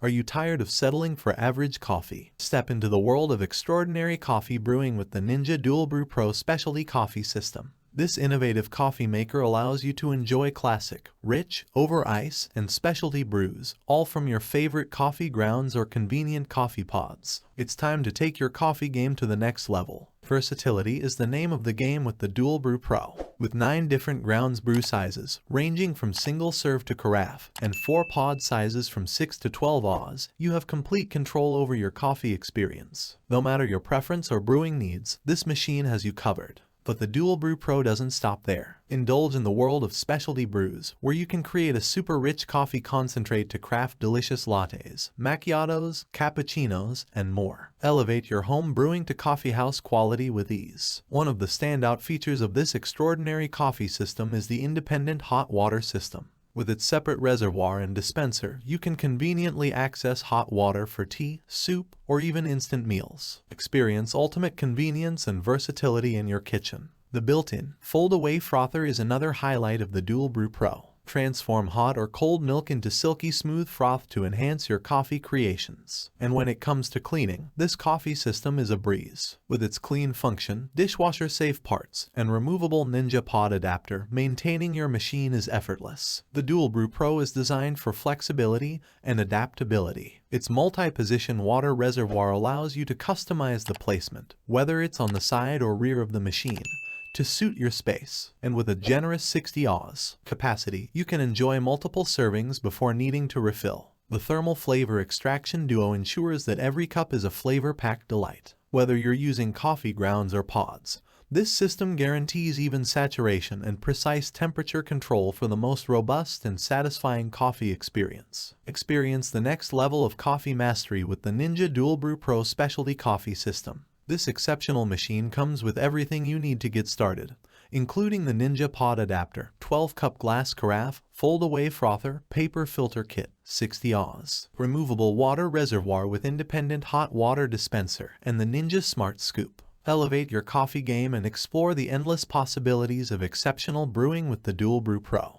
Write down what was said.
Are you tired of settling for average coffee? Step into the world of extraordinary coffee brewing with the Ninja Dualbrew Pro Specialty Coffee System. This innovative coffee maker allows you to enjoy classic, rich, over-ice, and specialty brews, all from your favorite coffee grounds or convenient coffee pods. It's time to take your coffee game to the next level. Versatility is the name of the game with the Dualbrew Pro. With 9 different grounds brew sizes, ranging from single serve to carafe, and 4 pod sizes from 6 to 12 Oz, you have complete control over your coffee experience. No matter your preference or brewing needs, this machine has you covered. But the Dualbrew Pro doesn't stop there. Indulge in the world of specialty brews, where you can create a super rich coffee concentrate to craft delicious lattes, macchiatos, cappuccinos, and more. Elevate your home brewing to coffeehouse quality with ease. One of the standout features of this extraordinary coffee system is the independent hot water system. With its separate reservoir and dispenser, you can conveniently access hot water for tea, soup, or even instant meals. Experience ultimate convenience and versatility in your kitchen. The built-in, fold-away frother is another highlight of the Dualbrew Pro. Transform hot or cold milk into silky smooth froth to enhance your coffee creations. And when it comes to cleaning, this coffee system is a breeze. With its clean function, dishwasher-safe parts, and removable Ninja pod adapter, maintaining your machine is effortless. The Dualbrew Pro is designed for flexibility and adaptability. Its multi-position water reservoir allows you to customize the placement, whether it's on the side or rear of the machine, to suit your space. And with a generous 60 Oz capacity, you can enjoy multiple servings before needing to refill. The thermal flavor extraction duo ensures that every cup is a flavor-packed delight. Whether you're using coffee grounds or pods, this system guarantees even saturation and precise temperature control for the most robust and satisfying coffee experience. Experience the next level of coffee mastery with the Ninja Dualbrew Pro Specialty Coffee System. This exceptional machine comes with everything you need to get started, including the Ninja Pod Adapter, 12-cup glass carafe, fold-away frother, paper filter kit, 60 Oz, removable water reservoir with independent hot water dispenser, and the Ninja Smart Scoop. Elevate your coffee game and explore the endless possibilities of exceptional brewing with the Dualbrew Pro.